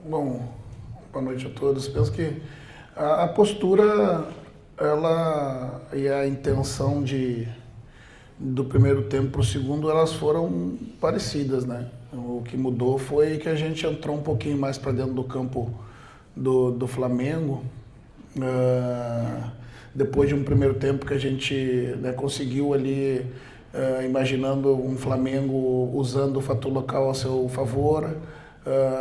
Bom, boa noite a todos. Penso que a postura, ela e a intenção do primeiro tempo para o segundo, elas foram parecidas, né? O que mudou foi que a gente entrou um pouquinho mais para dentro do campo do Flamengo. Depois de um primeiro tempo que a gente, né, conseguiu ali, imaginando um Flamengo usando o fator local a seu favor.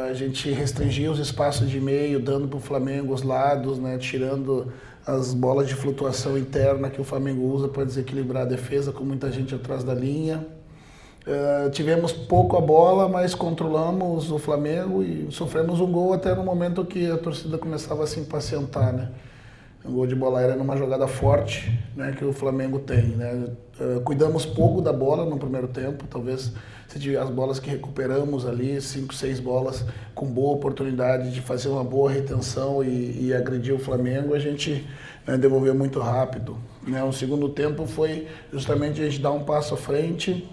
A gente restringia os espaços de meio, dando para o Flamengo os lados, né, tirando as bolas de flutuação interna que o Flamengo usa para desequilibrar a defesa, com muita gente atrás da linha. Tivemos pouco a bola, mas controlamos o Flamengo e sofremos um gol até no momento que a torcida começava a se impacientar, né? Um gol de bola aérea numa jogada forte, né, que o Flamengo tem, né? Cuidamos pouco da bola no primeiro tempo, talvez se tiver as bolas que recuperamos ali, 5, 6 bolas com boa oportunidade de fazer uma boa retenção e agredir o Flamengo, a gente, né, devolveu muito rápido, né? O segundo tempo foi justamente a gente dar um passo à frente,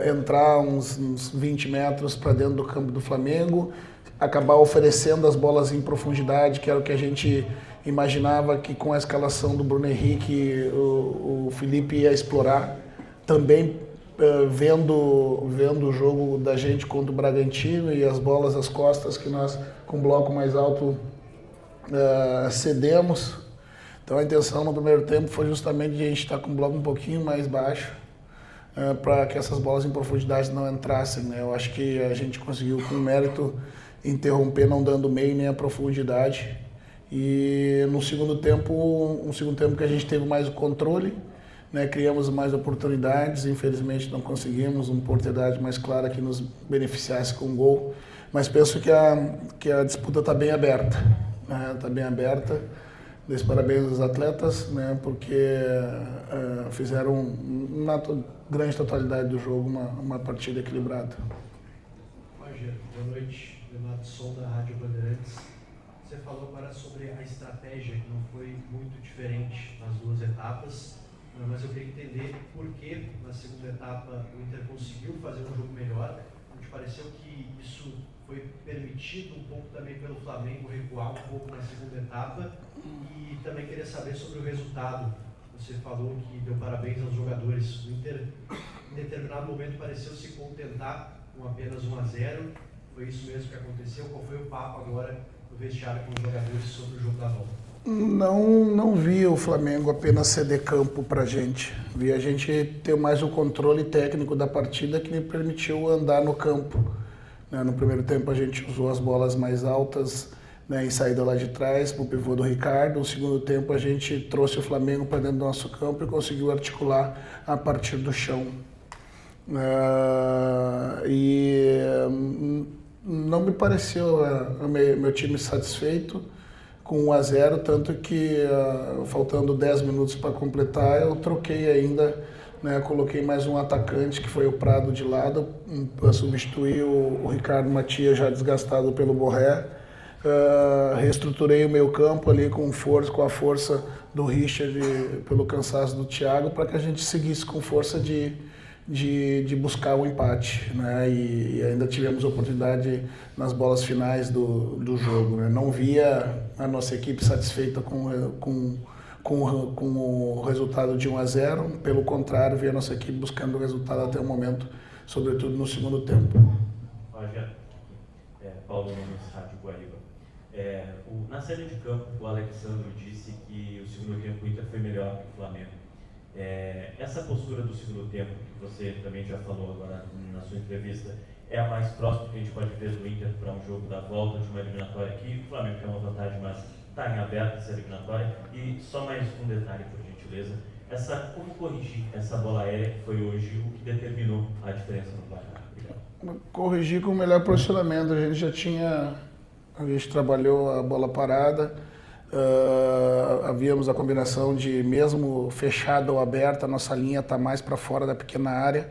entrar uns 20 metros para dentro do campo do Flamengo, acabar oferecendo as bolas em profundidade, que era o que a gente imaginava que com a escalação do Bruno Henrique o Felipe ia explorar. Também vendo o jogo da gente contra o Bragantino e as bolas às costas que nós, com o bloco mais alto, cedemos. Então a intenção no primeiro tempo foi justamente de a gente estar com o bloco um pouquinho mais baixo, para que essas bolas em profundidade não entrassem, né? Eu acho que a gente conseguiu com mérito interromper, não dando meio nem a profundidade. E no segundo tempo, um segundo tempo que a gente teve mais o controle, né? Criamos mais oportunidades, infelizmente não conseguimos uma oportunidade mais clara que nos beneficiasse com o gol. Mas penso que a disputa está bem aberta, né? Está bem aberta. Dei parabéns aos atletas, né? Porque fizeram na grande totalidade do jogo uma partida equilibrada. Rogério, boa noite. Leonardo Som, da Rádio Bandeirantes. Você falou agora sobre a estratégia, que não foi muito diferente nas duas etapas, mas eu queria entender por que na segunda etapa o Inter conseguiu fazer um jogo melhor. Me pareceu que isso foi permitido um pouco também pelo Flamengo recuar um pouco na segunda etapa, e também queria saber sobre o resultado. Você falou que deu parabéns aos jogadores. O Inter, em determinado momento, pareceu se contentar com apenas 1-0. Foi isso mesmo que aconteceu? Qual foi o papo agora no vestiário com os jogadores sobre o jogo da volta? Não vi o Flamengo apenas ceder campo para a gente. Vi a gente ter mais o controle técnico da partida que me permitiu andar no campo, né? No primeiro tempo a gente usou as bolas mais altas, né, em saída lá de trás para o pivô do Ricardo. No segundo tempo a gente trouxe o Flamengo para dentro do nosso campo e conseguiu articular a partir do chão. Não me pareceu meu time satisfeito com 1-0, tanto que faltando 10 minutos para completar, eu troquei ainda, né, coloquei mais um atacante, que foi o Prado, de lado, para substituir o Ricardo Matias, já desgastado pelo Borré. Reestruturei o meio campo ali com a força do Richard, pelo cansaço do Thiago, para que a gente seguisse com força de buscar o empate, né? E ainda tivemos oportunidade nas bolas finais do jogo, né? Não via a nossa equipe satisfeita com o resultado de 1-0, pelo contrário, via a nossa equipe buscando o resultado até o momento, sobretudo no segundo tempo. Rogério, Paulo Nunes, Rádio Guaíba. Na saída de campo, o Alexandre disse que o segundo tempo do Inter foi melhor que o Flamengo. Essa postura do segundo tempo, que você também já falou agora na sua entrevista, é a mais próxima que a gente pode ver do Inter para um jogo da volta de uma eliminatória aqui. O Flamengo tem uma vantagem, mas está em aberto essa eliminatória. E só mais um detalhe, por gentileza: como corrigir essa bola aérea que foi hoje o que determinou a diferença no placar? Obrigado. Corrigir com o melhor posicionamento. A gente trabalhou a bola parada. Havíamos a combinação de, mesmo fechada ou aberta, a nossa linha está mais para fora da pequena área,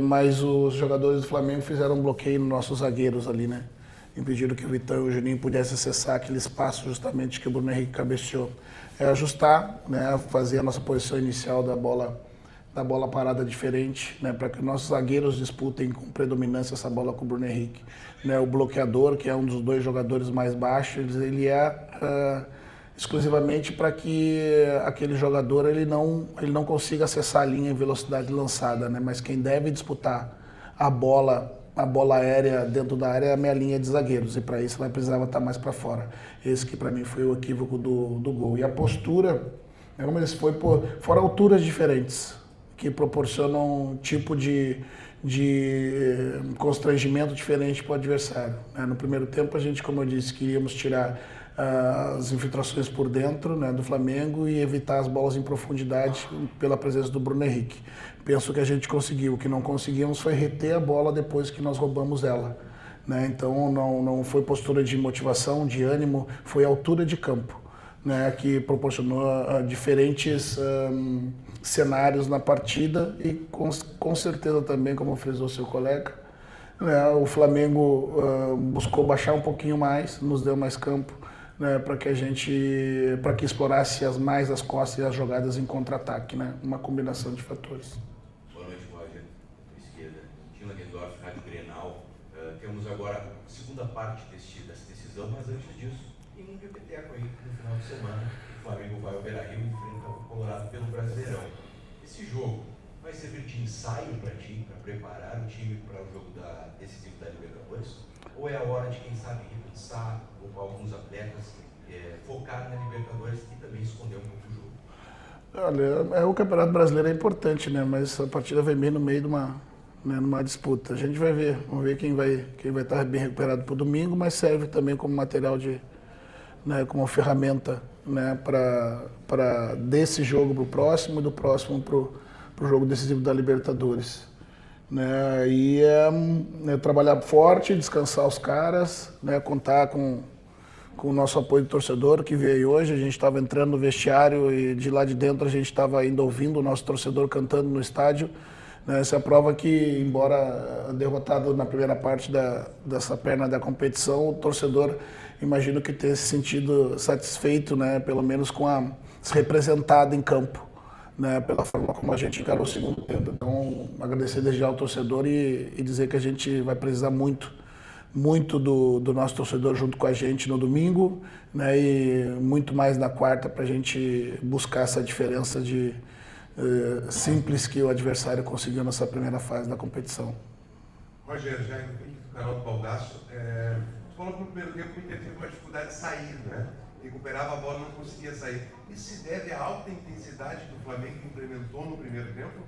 mas os jogadores do Flamengo fizeram um bloqueio nos nossos zagueiros ali, né? Impediram que o Vitão e o Juninho pudessem acessar aquele espaço justamente que o Bruno Henrique cabeceou. Ajustar, né? Fazer a nossa posição inicial da bola da bola parada diferente, né, para que nossos zagueiros disputem com predominância essa bola com o Bruno Henrique. Né, o bloqueador, que é um dos 2 jogadores mais baixos, ele é exclusivamente para que aquele jogador ele não consiga acessar a linha em velocidade lançada, né, mas quem deve disputar a bola aérea dentro da área é a minha linha de zagueiros, e para isso ela precisava estar mais para fora. Esse que para mim foi o equívoco do gol. E a postura, como eles foram alturas diferentes, que proporcionam um tipo de constrangimento diferente para o adversário. No primeiro tempo a gente, como eu disse, queríamos tirar as infiltrações por dentro, né, do Flamengo e evitar as bolas em profundidade pela presença do Bruno Henrique. Penso que a gente conseguiu. O que não conseguimos foi reter a bola depois que nós roubamos ela. Né? Então não foi postura de motivação, de ânimo, foi altura de campo, né, que proporcionou diferentes cenários na partida e com certeza também, como frisou seu colega, né, o Flamengo buscou baixar um pouquinho mais, nos deu mais campo, né, para que explorasse mais as costas e as jogadas em contra-ataque, né, uma combinação de fatores. Boa noite, Roger, esquerda. Tim Langendorf, Rádio Grenal. Temos agora a segunda parte dessa decisão, mas antes disso, tem um repeteco aí no final de semana. O Flamengo vai ao Beira-Rio e enfrenta o Colorado pelo Brasileirão. Esse jogo vai servir de ensaio para ti, para preparar o time para o jogo decisivo da Libertadores? Ou é a hora de, quem sabe, repensar ou alguns atletas focar na Libertadores e também esconder um pouco o jogo? Olha, o Campeonato Brasileiro é importante, né? Mas a partida vem bem no meio de numa disputa. A gente vai ver, vamos ver quem vai estar bem recuperado para o domingo, mas serve também como material né, como ferramenta, né, para desse jogo para o próximo e do próximo para o jogo decisivo da Libertadores. Né, e trabalhar forte, descansar os caras, né, contar com o nosso apoio do torcedor que veio hoje. A gente estava entrando no vestiário e de lá de dentro a gente estava ainda ouvindo o nosso torcedor cantando no estádio. Né, essa é a prova que, embora derrotado na primeira parte dessa perna da competição, o torcedor, imagino que tenha se sentido satisfeito, né, pelo menos se representado em campo, né, pela forma como a gente encarou o segundo tempo. Então, agradecer desde já ao torcedor e dizer que a gente vai precisar muito do nosso torcedor junto com a gente no domingo, né, e muito mais na quarta para a gente buscar essa diferença simples que o adversário conseguiu nessa primeira fase da competição. Roger, já indo do canal do Baldasso, você falou que no primeiro tempo o Inter teve uma dificuldade de sair, né? Recuperava a bola e não conseguia sair. Isso se deve à alta intensidade que o Flamengo implementou no primeiro tempo?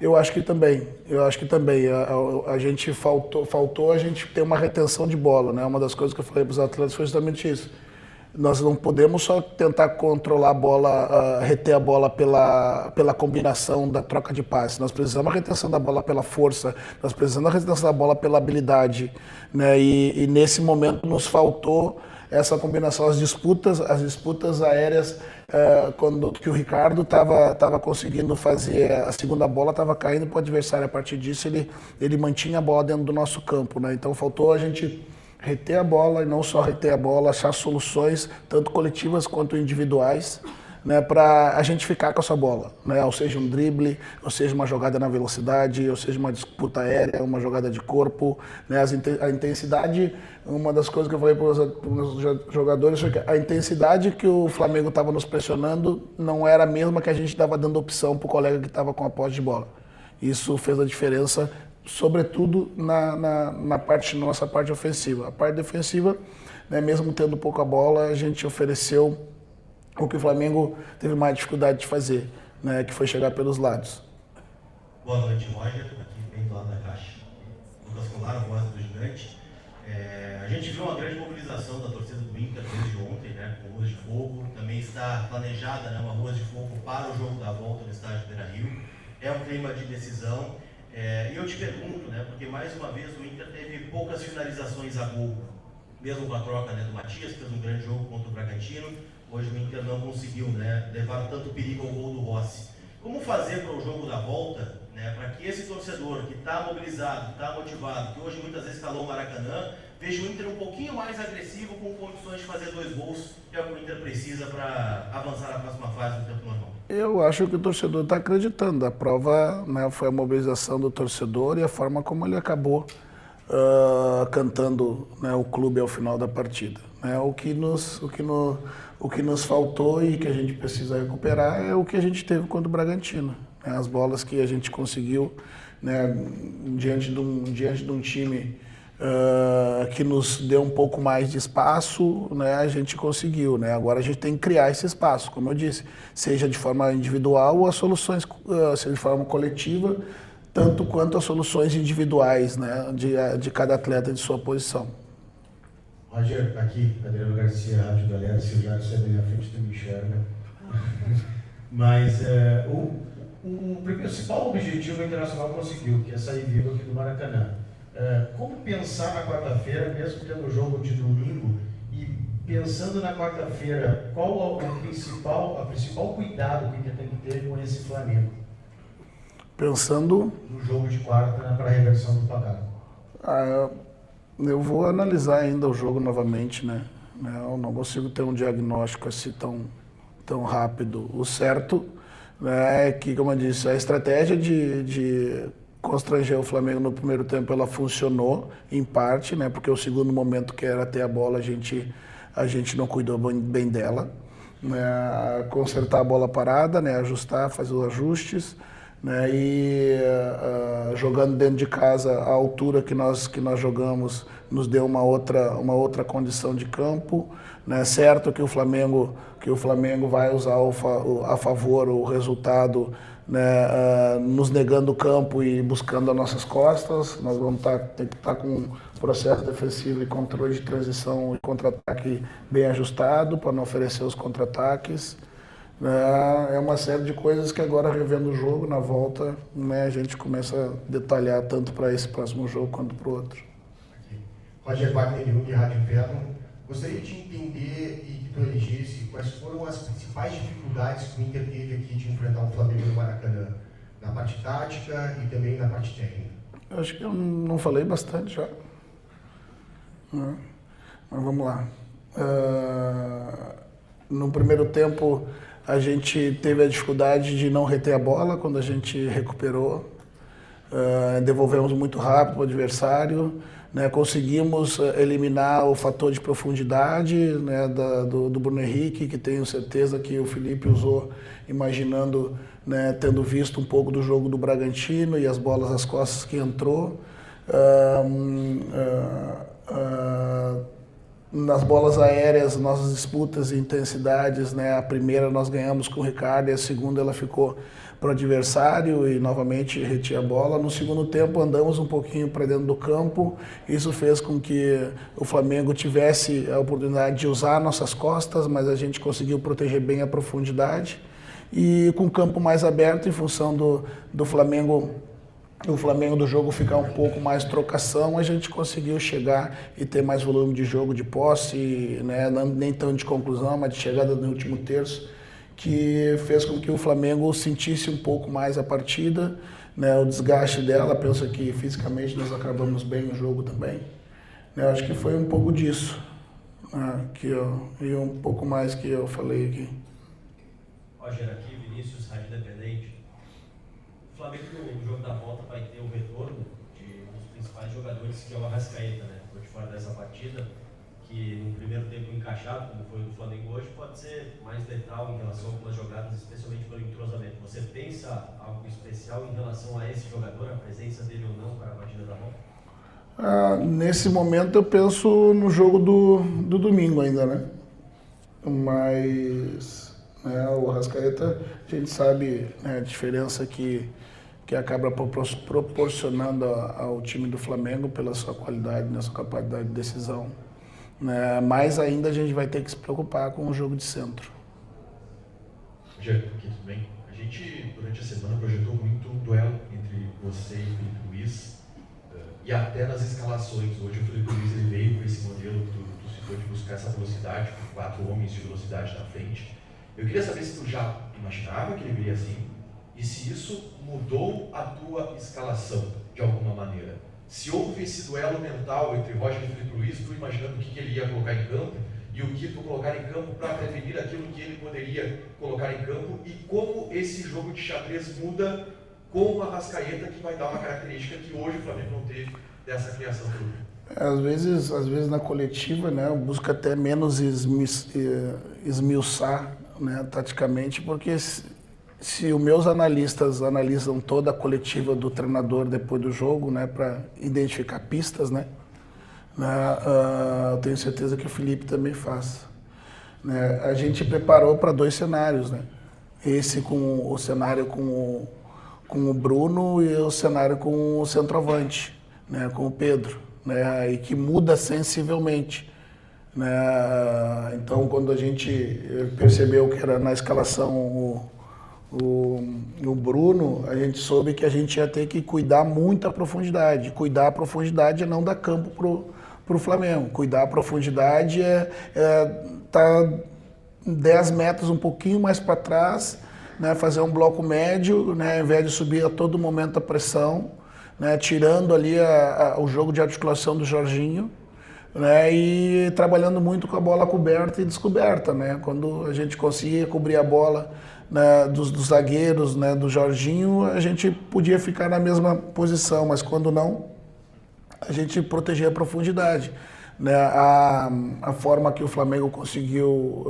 Eu acho que também. A gente faltou a gente ter uma retenção de bola, né? Uma das coisas que eu falei para os atletas foi justamente isso. Nós não podemos só tentar controlar a bola, reter a bola pela combinação da troca de passes. Nós precisamos da retenção da bola pela força, nós precisamos da retenção da bola pela habilidade, né? E nesse momento nos faltou essa combinação, as disputas aéreas, que o Ricardo estava conseguindo fazer, a segunda bola estava caindo para o adversário. A partir disso ele mantinha a bola dentro do nosso campo, né? Então faltou a gente reter a bola, e não só reter a bola, achar soluções, tanto coletivas quanto individuais, né, para a gente ficar com essa bola, né, ou seja um drible, ou seja uma jogada na velocidade, ou seja uma disputa aérea, uma jogada de corpo, né, a intensidade. Uma das coisas que eu falei para os jogadores foi que a intensidade que o Flamengo estava nos pressionando não era a mesma que a gente estava dando opção para o colega que estava com a posse de bola. Isso fez a diferença, sobretudo na nossa parte ofensiva. A parte defensiva, né, mesmo tendo pouca bola, a gente ofereceu o que o Flamengo teve mais dificuldade de fazer, né, que foi chegar pelos lados. Boa noite, Roger, aqui bem do lado da caixa. Lucas Colar, voz do gigante. A gente viu uma grande mobilização da torcida do Inter desde ontem, né, com ruas de fogo. Também está planejada, né, uma rua de fogo para o jogo da volta no estádio Beira-Rio. É um clima de decisão. E eu te pergunto, né, porque mais uma vez o Inter teve poucas finalizações a gol, mesmo com a troca, né, do Matias, que fez um grande jogo contra o Bragantino. Hoje o Inter não conseguiu, né, levar tanto perigo ao gol do Rossi. Como fazer para o jogo da volta, né, para que esse torcedor que está mobilizado, que está motivado, que hoje muitas vezes calou o Maracanã, veja o Inter um pouquinho mais agressivo, com condições de fazer 2 gols, que é o que o Inter precisa para avançar na próxima fase do tempo normal? Eu acho que o torcedor está acreditando. A prova, né, foi a mobilização do torcedor e a forma como ele acabou cantando, né, o clube ao final da partida. Né? O que nos faltou e que a gente precisa recuperar é o que a gente teve contra o Bragantino. Né? As bolas que a gente conseguiu, né, diante de um time que nos deu um pouco mais de espaço, né, a gente conseguiu. Né? Agora a gente tem que criar esse espaço, como eu disse, seja de forma individual ou as soluções, seja de forma coletiva, tanto quanto as soluções individuais, né, de cada atleta de sua posição. Roger, aqui, Adriano Garcia, Rádio Galera, se o Jackson é bem à frente, tu me enxerga. Mas o principal objetivo o Internacional conseguiu, que é sair vivo aqui do Maracanã. Como pensar na quarta-feira, mesmo tendo o jogo de domingo, e pensando na quarta-feira, qual o principal cuidado que o Inter tem que ter com esse Flamengo? Pensando No jogo de quarta, para a reversão do placar. Eu vou analisar ainda o jogo novamente, né? Eu não consigo ter um diagnóstico assim tão rápido. O certo, né, é que, como eu disse, a estratégia de constranger o Flamengo no primeiro tempo, ela funcionou em parte, né? Porque o segundo momento, que era ter a bola, a gente não cuidou bem dela. Né? Consertar a bola parada, né? Ajustar, fazer os ajustes. Né, e jogando dentro de casa, a altura que nós jogamos nos deu uma outra condição de campo. Né, certo que o Flamengo vai usar a favor o resultado, né, nos negando o campo e buscando as nossas costas. Nós vamos ter que estar com um processo defensivo e controle de transição e contra-ataque bem ajustado para não oferecer os contra-ataques. É uma série de coisas que agora, revendo o jogo, na volta, né, a gente começa a detalhar tanto para esse próximo jogo quanto para o outro. Roger Wagner, de Rádio Inferno. Gostaria de entender e que tu elegesse quais foram as principais dificuldades que o Inter teve aqui de enfrentar o Flamengo no Maracanã, na parte tática e também na parte técnica. Acho que eu não falei bastante já. Mas vamos lá. No primeiro tempo, a gente teve a dificuldade de não reter a bola quando a gente recuperou. Devolvemos muito rápido para o adversário. Né, conseguimos eliminar o fator de profundidade, né, do Bruno Henrique, que tenho certeza que o Felipe usou imaginando, né, tendo visto um pouco do jogo do Bragantino e as bolas às costas que entrou. Nas bolas aéreas, nossas disputas e intensidades, né, a primeira nós ganhamos com o Ricardo e a segunda ela ficou para o adversário e novamente retia a bola. No segundo tempo andamos um pouquinho para dentro do campo, isso fez com que o Flamengo tivesse a oportunidade de usar nossas costas, mas a gente conseguiu proteger bem a profundidade e com o campo mais aberto em função do Flamengo, o Flamengo do jogo ficar um pouco mais trocação, a gente conseguiu chegar e ter mais volume de jogo, de posse, né, nem tão de conclusão, mas de chegada no último terço, que fez com que o Flamengo sentisse um pouco mais a partida, né, o desgaste dela. Penso que fisicamente nós acabamos bem no jogo também. Eu acho que foi um pouco disso, né, e um pouco mais que eu falei aqui. Roger, aqui, Vinícius, Rádio Independente. O Flamengo, no jogo da volta, vai ter o retorno de um dos principais jogadores, que é o Arrascaeta, né? Ficou de fora dessa partida, que no primeiro tempo encaixado, como foi o do Flamengo hoje, pode ser mais letal em relação a algumas jogadas, especialmente pelo entrosamento. Você pensa algo especial em relação a esse jogador, a presença dele ou não para a partida da volta? Nesse momento eu penso no jogo do domingo ainda, né? Mas o Arrascaeta, a gente sabe, né, a diferença que acaba proporcionando ao time do Flamengo pela sua qualidade, sua capacidade de decisão. Mais ainda a gente vai ter que se preocupar com o jogo de centro. Rogério, aqui tudo bem? A gente, durante a semana, projetou muito um duelo entre você e o Felipe Luiz, e até nas escalações. Hoje o Felipe Luiz ele veio com esse modelo que tu citou de buscar essa velocidade, com 4 homens de velocidade na frente. Eu queria saber se tu já imaginava que ele viria assim, e se isso mudou a tua escalação de alguma maneira. Se houve esse duelo mental entre Roger e Felipe Luiz, tu imaginando o que ele ia colocar em campo e o que tu colocar em campo para prevenir aquilo que ele poderia colocar em campo, e como esse jogo de xadrez muda com o Arrascaeta, que vai dar uma característica que hoje o Flamengo não teve dessa criação do grupo. Às vezes na coletiva, né, eu busco até menos esmiuçar, né, taticamente, porque se os meus analistas analisam toda a coletiva do treinador depois do jogo, né, para identificar pistas, né, eu tenho certeza que o Felipe também faz. Né? A gente preparou para 2 cenários, né? Esse com o cenário com o Bruno e o cenário com o centroavante, né, com o Pedro, né, e que muda sensivelmente. Né? Então, quando a gente percebeu que era na escalação o Bruno, a gente soube que a gente ia ter que cuidar muito a profundidade. Cuidar a profundidade é não dar campo para o Flamengo. Cuidar a profundidade é tá 10 metros um pouquinho mais para trás, né, fazer um bloco médio, né, ao invés de subir a todo momento a pressão, né, tirando ali o jogo de articulação do Jorginho, né, e trabalhando muito com a bola coberta e descoberta. Né, quando a gente conseguia cobrir a bola, né, dos zagueiros, né, do Jorginho, a gente podia ficar na mesma posição, mas quando não, a gente protegia a profundidade. Né, a forma que o Flamengo conseguiu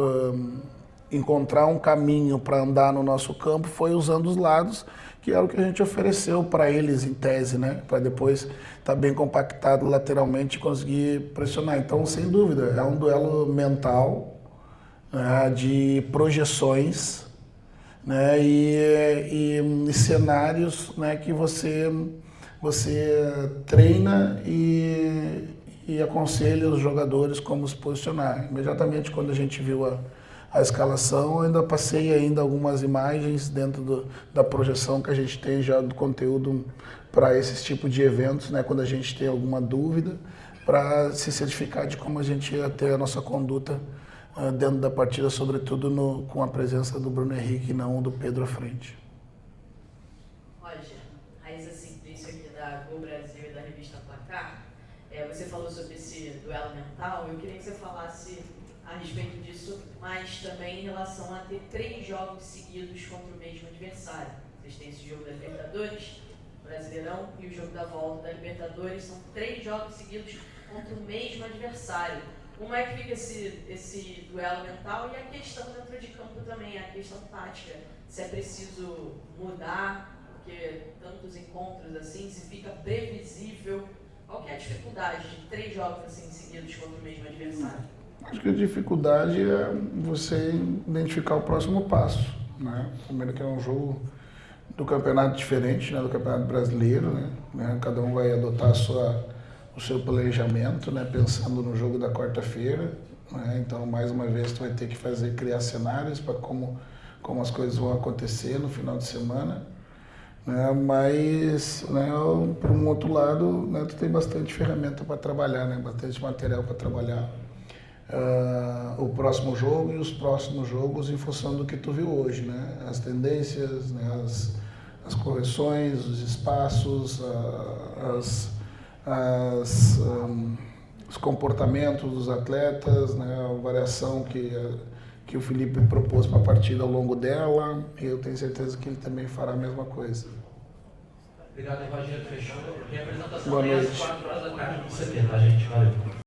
encontrar um caminho para andar no nosso campo foi usando os lados, que era o que a gente ofereceu para eles em tese, né, para depois estar bem compactado lateralmente e conseguir pressionar. Então, sem dúvida, é um duelo mental, né, de projeções, né, e cenários, né, que você treina e aconselha os jogadores como se posicionar. Imediatamente quando a gente viu a escalação, eu ainda passei algumas imagens dentro da projeção que a gente tem já do conteúdo para esses tipos de eventos, né, quando a gente tem alguma dúvida, para se certificar de como a gente ia ter a nossa conduta dentro da partida, sobretudo com a presença do Bruno Henrique e não do Pedro à frente. Roger, Raíssa Simplício aqui da Gol Brasil e da revista Placar. Você falou sobre esse duelo mental. Eu queria que você falasse a respeito disso, mas também em relação a ter 3 jogos seguidos contra o mesmo adversário. Vocês têm esse jogo da Libertadores, Brasileirão, e o jogo da volta da Libertadores. São 3 jogos seguidos contra o mesmo adversário. Como é que fica esse duelo mental e a questão dentro de campo também, a questão tática? Se é preciso mudar, porque tantos encontros assim, se fica previsível. Qual que é a dificuldade de 3 jogos assim seguidos contra o mesmo adversário? Acho que a dificuldade é você identificar o próximo passo. Né? Primeiro que é um jogo do campeonato diferente, né, do Campeonato Brasileiro. Né? Cada um vai adotar o seu planejamento, né, pensando no jogo da quarta-feira. Né? Então, mais uma vez, tu vai ter que criar cenários para como as coisas vão acontecer no final de semana. Né? Mas, né, por um outro lado, né, tu tem bastante ferramenta para trabalhar, né? Bastante material para trabalhar. O próximo jogo e os próximos jogos em função do que tu viu hoje, né? As tendências, né? As correções, os espaços, os comportamentos dos atletas, né? A variação que o Felipe propôs para a partida ao longo dela, e eu tenho certeza que ele também fará a mesma coisa. Obrigado, Rogério. Fechou. Representação Boa amanhã às noite. 4 horas da tarde no CT, tá, gente? Valeu.